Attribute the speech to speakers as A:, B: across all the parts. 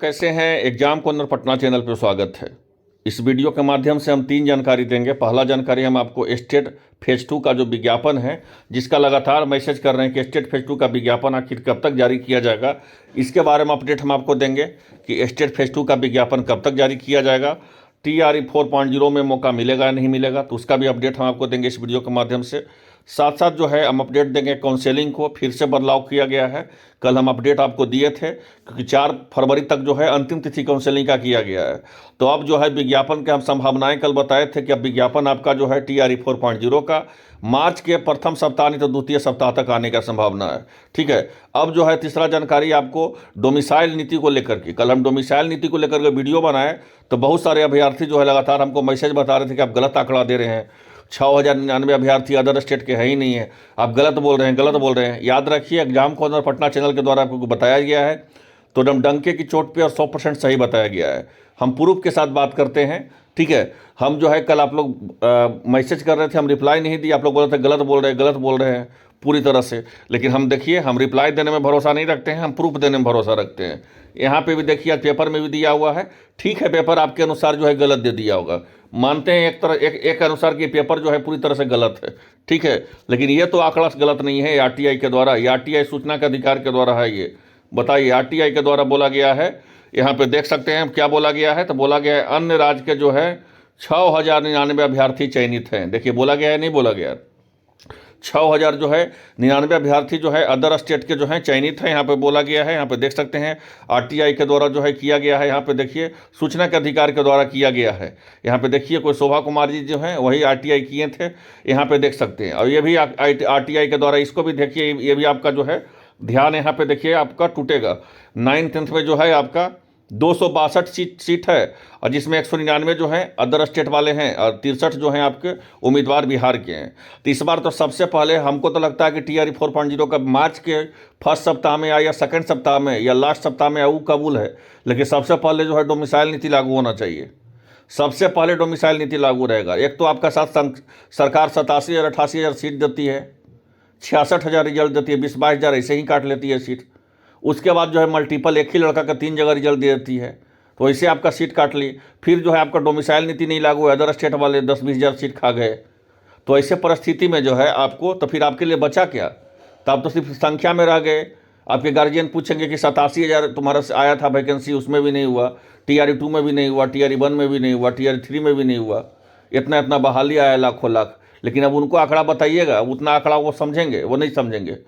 A: कैसे हैं। Exam corner Patna channel पर स्वागत है। इस वीडियो के माध्यम से हम 3 जानकारी देंगे। पहला जानकारी हम आपको स्टेट फेज 2 का जो विज्ञापन है, जिसका लगातार मैसेज कर रहे हैं कि स्टेट फेज 2 का विज्ञापन आखिर कब तक जारी किया जाएगा, इसके बारे में अपडेट हम आपको देंगे कि स्टेट फेज 2 का विज्ञापन कब तक जारी किया जाएगा, TRE 4.0 में मौका मिलेगा या नहीं मिलेगा, तो उसका भी अपडेट हम आपको देंगे इस वीडियो के माध्यम से। साथ साथ जो है हम अपडेट देंगे काउंसेलिंग को फिर से बदलाव किया गया है। कल हम अपडेट आपको दिए थे क्योंकि 4 फरवरी तक जो है अंतिम तिथि काउंसेलिंग का किया गया है। तो अब जो है विज्ञापन के हम संभावनाएं कल बताए थे कि अब विज्ञापन आपका जो है TRE 4.0 का मार्च के प्रथम सप्ताह नहीं तो द्वितीय सप्ताह तक आने का संभावना है। ठीक है। अब जो है तीसरा जानकारी आपको डोमिसाइल नीति को लेकर के, कल हम डोमिसाइल नीति को लेकर के वीडियो बनाए तो बहुत सारे अभ्यर्थी जो है लगातार हमको मैसेज बता रहे थे कि आप गलत आंकड़ा दे रहे हैं, 6099 अभ्यर्थी अदर स्टेट के है ही नहीं है, आप गलत बोल रहे हैं। याद रखिए, एग्जाम कॉर्नर पटना चैनल के द्वारा आपको बताया गया है तो डंके की चोट पे और 100% सही बताया गया है। हम प्रूफ के साथ बात करते हैं। ठीक है। हम जो है कल आप लोग मैसेज कर रहे थे, हम रिप्लाई नहीं दिए, आप लोग बोल रहे थे गलत बोल रहे हैं पूरी तरह से। लेकिन हम देखिए, हम रिप्लाई देने में भरोसा नहीं रखते हैं, हम प्रूफ देने में भरोसा रखते हैं। यहाँ पे भी देखिए, आज पेपर में भी दिया हुआ है। ठीक है, पेपर आपके अनुसार जो है गलत दे दिया होगा, मानते हैं एक अनुसार कि पेपर जो है पूरी तरह से गलत है। ठीक है। लेकिन ये तो आंकड़ा गलत नहीं है, RTI के द्वारा, RTI सूचना के अधिकार के द्वारा है। ये बताइए, RTI के द्वारा बोला गया है। यहाँ पे देख सकते हैं क्या बोला गया है। तो बोला गया है अन्य राज्य के जो है 6099 अभ्यर्थी चयनित हैं। देखिए, बोला गया है नहीं बोला गया, 6000 जो है 99 अभ्यर्थी जो है अदर स्टेट के जो हैं चयनित हैं। यहाँ पे बोला गया है, यहाँ पे देख सकते हैं RTI के द्वारा जो है किया गया है। यहाँ पे देखिए सूचना के अधिकार के द्वारा किया गया है। यहाँ पे देखिए कोई शोभा कुमार जी जो हैं वही RTI किए थे, यहाँ पे देख सकते हैं। और ये भी RTI के द्वारा, इसको भी देखिए, ये भी आपका जो है ध्यान यहाँ पे देखिए आपका टूटेगा। 9th में जो है आपका 262 सीट है और जिसमें 199 जो हैं अदर स्टेट वाले हैं और 63 जो हैं आपके उम्मीदवार बिहार के हैं। तो इस बार तो सबसे पहले हमको तो लगता है कि TRE 4.0 का मार्च के फर्स्ट सप्ताह में या सेकंड सप्ताह में या लास्ट सप्ताह में वो कबूल है। लेकिन सबसे पहले जो है डोमिसाइल नीति लागू होना चाहिए, सबसे पहले डोमिसाइल नीति लागू रहेगा। एक तो आपका साथ सरकार 87,000 88,000 सीट देती है, 66,000 रिजल्ट देती है, 20-22 हज़ार ऐसे ही काट लेती है सीट। उसके बाद जो है मल्टीपल, एक ही लड़का का 3 जगह रिजल्ट दे देती है, तो ऐसे आपका सीट काट ली। फिर जो है आपका डोमिसाइल नीति नहीं लागू है, अदर स्टेट वाले 10-20 हज़ार सीट खा गए। तो ऐसे परिस्थिति में जो है आपको, तो फिर आपके लिए बचा क्या? तो आप तो सिर्फ संख्या में रह गए। आपके गार्जियन पूछेंगे कि 87,000 तुम्हारा आया था वैकेंसी, उसमें भी नहीं हुआ, TRE 2 में भी नहीं हुआ, TRE 1 में भी नहीं हुआ, TRE 3 में भी नहीं हुआ, इतना बहाली आया लाखों लाख। लेकिन अब उनको आंकड़ा बताइएगा, उतना आंकड़ा वो समझेंगे? वो नहीं समझेंगे।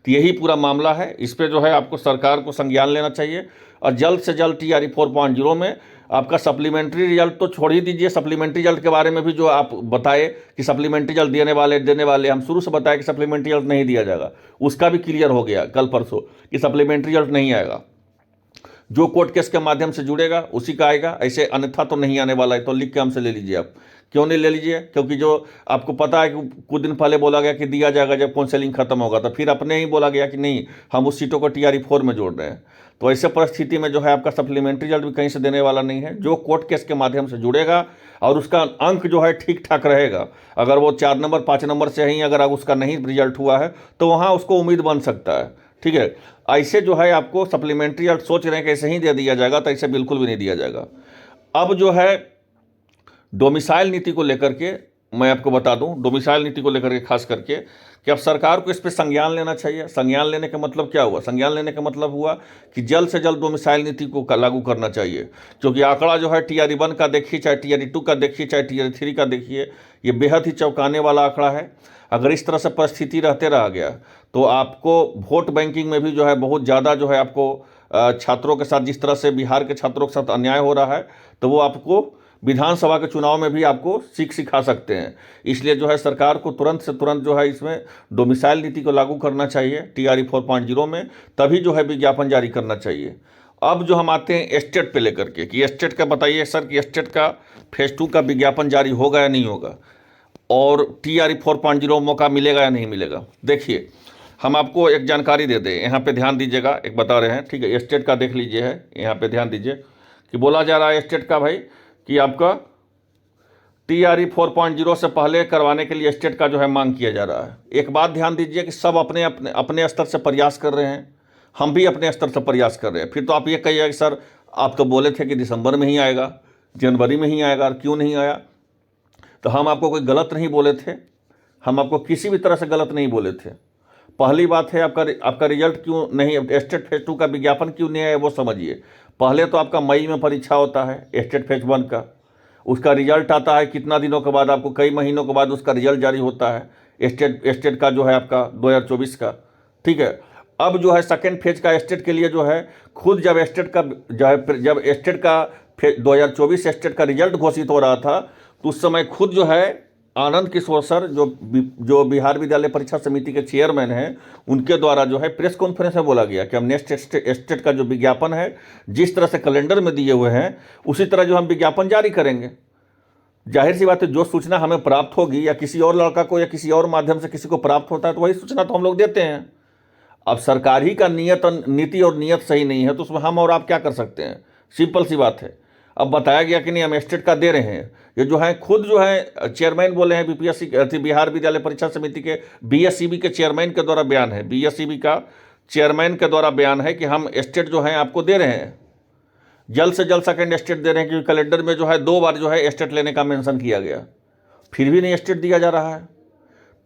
A: तो यही पूरा मामला है। इस पे जो है आपको सरकार को संज्ञान लेना चाहिए और जल्द से जल्द TRE 4.0 में आपका सप्लीमेंट्री रिजल्ट तो छोड़ ही दीजिए, सप्लीमेंट्री रिजल्ट के बारे में भी जो आप बताए कि सप्लीमेंट्री रिजल्ट देने वाले हम शुरू से बताए कि सप्लीमेंट्री रिजल्ट नहीं दिया जाएगा, उसका भी क्लियर हो गया कल परसों कि सप्लीमेंट्री रिजल्ट नहीं आएगा। जो कोर्ट केस के माध्यम से जुड़ेगा उसी का आएगा, ऐसे अन्यथा तो नहीं आने वाला है। तो लिख के हमसे ले लीजिए आप। क्यों नहीं ले लीजिए? क्योंकि जो आपको पता है कि कुछ दिन पहले बोला गया कि दिया जाएगा जब काउंसलिंग खत्म होगा, तो फिर अपने ही बोला गया कि नहीं, हम उस सीटों को TRE 4 में जोड़ रहे हैं। तो ऐसे परिस्थिति में जो है आपका सप्लीमेंट्री रिजल्ट भी कहीं से देने वाला नहीं है। जो कोर्ट केस के माध्यम से जुड़ेगा और उसका अंक जो है ठीक ठाक रहेगा, अगर वो 4 नंबर 5 नंबर से ही अगर उसका नहीं रिजल्ट हुआ है तो वहाँ उसको उम्मीद बन सकता है। ठीक है। ऐसे जो है आपको सप्लीमेंट्री रिजल्ट सोच रहे हैं कि ऐसे ही दे दिया जाएगा, तो ऐसे बिल्कुल भी नहीं दिया जाएगा। अब जो है डोमिसाइल नीति को लेकर के मैं आपको बता दूं, डोमिसाइल नीति को लेकर के खास करके कि अब सरकार को इस पर संज्ञान लेना चाहिए। संज्ञान लेने का मतलब क्या हुआ? संज्ञान लेने का मतलब हुआ कि जल्द से जल्द डोमिसाइल नीति को लागू करना चाहिए। क्योंकि आंकड़ा जो है TRE 1 का देखिए, चाहे TRE 2 का देखिए, चाहे TRE 3 का देखिए, ये बेहद ही चौंकाने वाला आंकड़ा है। अगर इस तरह से परिस्थिति रहते रह गया तो आपको वोट बैंकिंग में भी जो है बहुत ज़्यादा जो है आपको छात्रों के साथ, जिस तरह से बिहार के छात्रों के साथ अन्याय हो रहा है, तो वो आपको विधानसभा के चुनाव में भी आपको सिखा सकते हैं। इसलिए जो है सरकार को तुरंत से तुरंत जो है इसमें डोमिसाइल नीति को लागू करना चाहिए TRE 4.0 में, तभी जो है विज्ञापन जारी करना चाहिए। अब जो हम आते हैं स्टेट पे लेकर के कि स्टेट का बताइए सर कि स्टेट का फेज 2 का विज्ञापन जारी होगा या नहीं होगा, और TRE 4.0 मौका मिलेगा या नहीं मिलेगा। देखिए, हम आपको एक जानकारी दे दें, यहाँ पे ध्यान दीजिएगा, एक बता रहे हैं। ठीक है। स्टेट का देख लीजिए है, यहाँ पे ध्यान दीजिए कि बोला जा रहा है स्टेट का भाई कि आपका TRE 4.0 से पहले करवाने के लिए स्टेट का जो है मांग किया जा रहा है। एक बात ध्यान दीजिए कि सब अपने अपने अपने स्तर से प्रयास कर रहे हैं, हम भी अपने स्तर से प्रयास कर रहे हैं। फिर तो आप ये कहिए कि सर आप तो बोले थे कि दिसंबर में ही आएगा, जनवरी में ही आएगा, और क्यों नहीं आया? तो हम आपको कोई गलत नहीं बोले थे, हम आपको किसी भी तरह से गलत नहीं बोले थे। पहली बात है आपका रिजल्ट क्यों नहीं, स्टेट फेज 2 का विज्ञापन क्यों नहीं आया वो समझिए। पहले तो आपका मई में परीक्षा होता है स्टेट फेज 1 का, उसका रिजल्ट आता है कितना दिनों के बाद, आपको कई महीनों के बाद उसका रिजल्ट जारी होता है स्टेट का जो है आपका 2024 का, ठीक है। अब जो है सेकेंड फेज का स्टेट के लिए जो है खुद जब स्टेट का जो है जब स्टेट का 2024 स्टेट का रिजल्ट घोषित हो रहा था, तो उस समय खुद जो है आनंद किशोर सर जो बिहार विद्यालय परीक्षा समिति के चेयरमैन हैं, उनके द्वारा जो है प्रेस कॉन्फ्रेंस में बोला गया कि हम नेक्स्ट स्टेट का जो विज्ञापन है जिस तरह से कैलेंडर में दिए हुए हैं उसी तरह जो हम विज्ञापन जारी करेंगे। जाहिर सी बात है, जो सूचना हमें प्राप्त होगी या किसी और लड़का को या किसी और माध्यम से किसी को प्राप्त होता है तो वही सूचना तो हम लोग देते हैं। अब सरकार ही का नीति और नीयत सही नहीं है तो उसमें हम और आप क्या कर सकते हैं, सिंपल सी बात है। अब बताया गया कि नहीं हम स्टेट का दे रहे हैं, ये जो है खुद जो है चेयरमैन बोले हैं बीपीएससी बिहार विद्यालय परीक्षा समिति के बीएससीबी के चेयरमैन के द्वारा बयान है, बीएससीबी का चेयरमैन के द्वारा बयान है कि हम स्टेट जो है आपको दे रहे हैं, जल्द से जल्द सेकेंड स्टेट दे रहे हैं, क्योंकि कैलेंडर में जो है 2 बार जो है स्टेट लेने का मेंशन किया गया, फिर भी नहीं स्टेट दिया जा रहा है।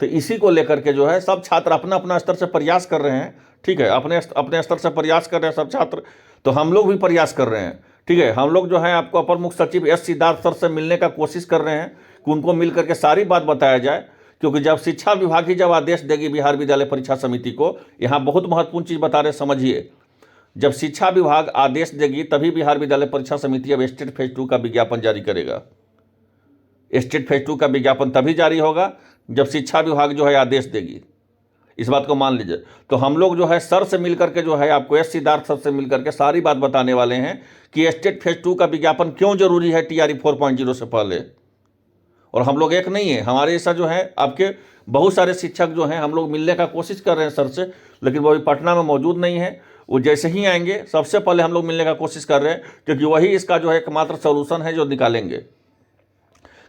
A: तो इसी को लेकर के जो है सब छात्र अपना अपना स्तर से प्रयास कर रहे हैं, ठीक है, अपने स्तर से प्रयास कर रहे हैं सब छात्र, तो हम लोग भी प्रयास कर रहे हैं, ठीक है। हम लोग जो है आपको अपर मुख्य सचिव एस सिद्धार्थ सर से मिलने का कोशिश कर रहे हैं कि उनको मिल करके सारी बात बताया जाए, क्योंकि जब शिक्षा विभाग ही जब आदेश देगी बिहार विद्यालय परीक्षा समिति को, यहाँ बहुत महत्वपूर्ण चीज़ बता रहे समझिए, जब शिक्षा विभाग आदेश देगी तभी बिहार विद्यालय परीक्षा समिति अब स्टेट फेज 2 का विज्ञापन जारी करेगा। स्टेट फेज 2 का विज्ञापन तभी जारी होगा जब शिक्षा विभाग जो है आदेश देगी, इस बात को मान लीजिए। तो हम लोग जो है सर से मिलकर के जो है आपको एस सिद्धार्थ सर से मिलकर के सारी बात बताने वाले हैं कि स्टेट फेज 2 का विज्ञापन क्यों जरूरी है टीआरई 4.0 से पहले। और हम लोग एक नहीं है, हमारे ऐसा जो है आपके बहुत सारे शिक्षक जो हैं, हम लोग मिलने का कोशिश कर रहे हैं सर से, लेकिन वो अभी पटना में मौजूद नहीं है। वो जैसे ही आएंगे सबसे पहले हम लोग मिलने का कोशिश कर रहे हैं, क्योंकि वही इसका जो है एकमात्र सोल्यूशन है जो निकालेंगे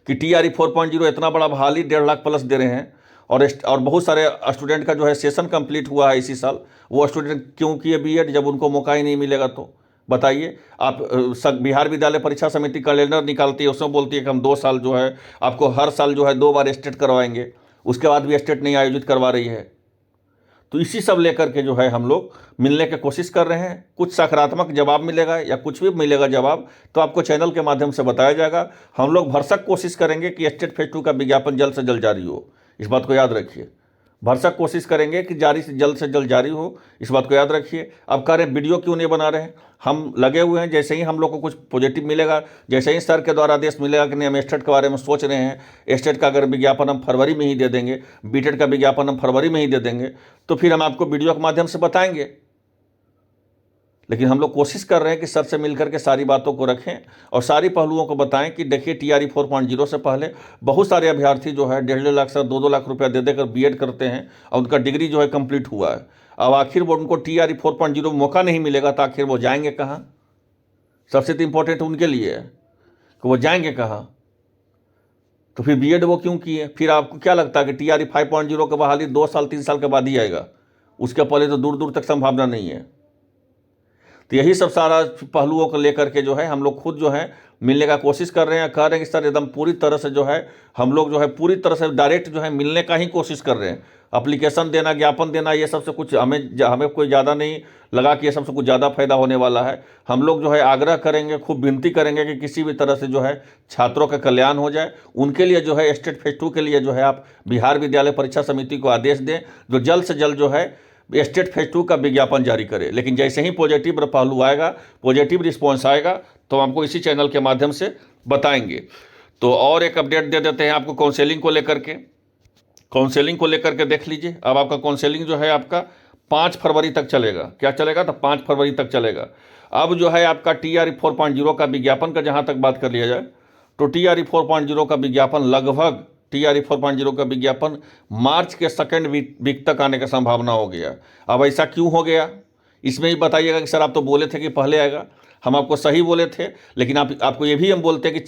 A: कि टीआरई 4.0 इतना बड़ा बहाली 1.5 लाख प्लस दे रहे हैं, और बहुत सारे स्टूडेंट का जो है सेशन कंप्लीट हुआ है इसी साल, वो स्टूडेंट क्यों किए बीएड जब उनको मौका ही नहीं मिलेगा? तो बताइए आप, बिहार विद्यालय परीक्षा समिति कैलेंडर निकालती है, उसमें बोलती है कि हम 2 साल जो है आपको हर साल जो है 2 बार स्टेट करवाएंगे, उसके बाद भी स्टेट नहीं आयोजित करवा रही है। तो इसी सब लेकर के जो है हम लोग मिलने की कोशिश कर रहे हैं। कुछ सकारात्मक जवाब मिलेगा या कुछ भी मिलेगा जवाब तो आपको चैनल के माध्यम से बताया जाएगा। हम लोग भरसक कोशिश करेंगे कि स्टेट फेज 2 का विज्ञापन जल्द से जल्द जारी हो, इस बात को याद रखिए। भरसक कोशिश करेंगे कि जल्द से जल्द जारी हो, इस बात को याद रखिए। अब कह रहे हैं वीडियो क्यों नहीं बना रहे हैं, हम लगे हुए हैं। जैसे ही हम लोग को कुछ पॉजिटिव मिलेगा, जैसे ही सर के द्वारा आदेश मिलेगा कि नहीं हम स्टेट के बारे में सोच रहे हैं, स्टेट का अगर विज्ञापन हम फरवरी में ही दे देंगे, बीटेड का विज्ञापन हम फरवरी में ही दे देंगे, तो फिर हम आपको वीडियो के माध्यम से बताएंगे। लेकिन हम लोग कोशिश कर रहे हैं कि सर से मिलकर के सारी बातों को रखें और सारी पहलुओं को बताएं कि देखिए टीआरई 4.0 से पहले बहुत सारे अभ्यर्थी जो है 1.5 लाख से 2-2 लाख रुपया दे देकर बीएड करते हैं और उनका डिग्री जो है कंप्लीट हुआ है। अब आखिर वो उनको टीआरई 4.0 में मौका नहीं मिलेगा तो आखिर वो जाएंगे कहाँ? सबसे तो इम्पोर्टेंट उनके लिए है कि वो जाएंगे कहाँ। तो फिर बीएड वो क्यों किए? फिर आपको क्या लगता है कि टीआरई 5.0 की बहाली 2 साल 3 साल के बाद ही आएगा? उसके पहले तो दूर दूर तक संभावना नहीं है। तो यही सब सारा पहलुओं को लेकर के जो है हम लोग खुद जो है मिलने का कोशिश कर रहे हैं। कह रहे हैं कि सर एकदम पूरी तरह से जो है हम लोग जो है पूरी तरह से डायरेक्ट जो है मिलने का ही कोशिश कर रहे हैं। एप्लीकेशन देना, ज्ञापन देना, ये सबसे कुछ हमें कोई ज़्यादा नहीं लगा कि ये सबसे कुछ ज़्यादा फायदा होने वाला है। हम लोग जो है आग्रह करेंगे, खूब विनती करेंगे कि किसी भी तरह से जो है छात्रों का कल्याण हो जाए। उनके लिए जो है स्टेट फेज 2 के लिए जो है आप बिहार विद्यालय परीक्षा समिति को आदेश दें जो जल्द से जल्द जो है स्टेट फेज 2 का विज्ञापन जारी करे। लेकिन जैसे ही पॉजिटिव पहलू आएगा, पॉजिटिव रिस्पॉन्स आएगा तो हमको इसी चैनल के माध्यम से बताएंगे। तो और एक अपडेट दे देते हैं आपको काउंसलिंग को लेकर के। काउंसलिंग को लेकर के देख लीजिए, अब आपका काउंसलिंग जो है आपका 5 फरवरी तक चलेगा। क्या चलेगा? तो 5 फरवरी तक चलेगा। अब जो है आपका टीआरई 4.0 का विज्ञापन का जहाँ तक बात कर लिया जाए तो टीआरई 4.0 का विज्ञापन लगभग टीआरई 4.0 का विज्ञापन मार्च के सेकेंड वीक तक आने का संभावना हो गया। अब ऐसा क्यों हो गया इसमें ही बताइएगा कि सर आप तो बोले थे कि पहले आएगा। हम आपको सही बोले थे, लेकिन आपको ये भी हम बोलते हैं कि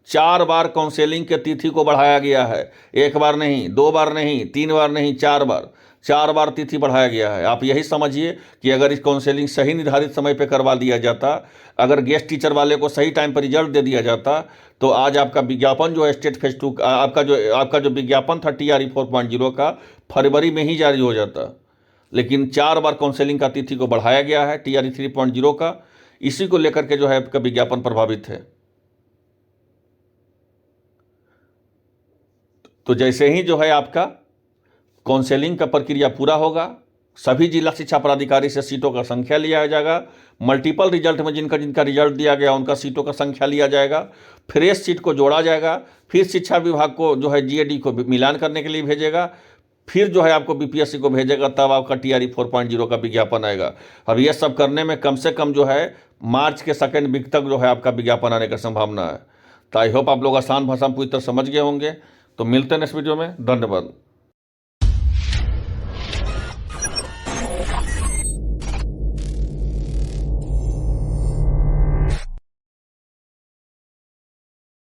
A: 4 बार काउंसलिंग के तिथि को बढ़ाया गया है। 1 बार नहीं, 2 बार नहीं, 3 बार नहीं, 4 बार। 4 बार तिथि बढ़ाया गया है। आप यही समझिए कि अगर इस काउंसलिंग सही निर्धारित समय पे करवा दिया जाता, अगर गेस्ट टीचर वाले को सही टाइम पर रिजल्ट दे दिया जाता, तो आज आपका विज्ञापन जो है स्टेट फेज 2 आपका जो विज्ञापन था TRE 4.0 का फरवरी में ही जारी हो जाता। लेकिन 4 बार काउंसलिंग का तिथि को बढ़ाया गया है TRE 3.0 का, इसी को लेकर के जो है आपका विज्ञापन प्रभावित है। तो जैसे ही जो है आपका काउंसलिंग का प्रक्रिया पूरा होगा, सभी जिला शिक्षा पदाधिकारी से सीटों का संख्या लिया जाएगा। मल्टीपल रिजल्ट में जिनका जिनका रिजल्ट दिया गया उनका सीटों का संख्या लिया जाएगा। फ्रेश सीट को जोड़ा जाएगा, फिर शिक्षा विभाग को जो है GAD को मिलान करने के लिए भेजेगा, फिर जो है आपको BPSC को भेजेगा, तब आपका TRE 4.0 का विज्ञापन आएगा। अब यह सब करने में कम से कम जो है मार्च के सेकेंड वीक तक जो है आपका विज्ञापन आने का संभावना है। तो आई होप आप लोग आसान भाषा में पूरी तरह समझ गए होंगे। तो मिलते हैं नेक्स्ट वीडियो में। धन्यवाद।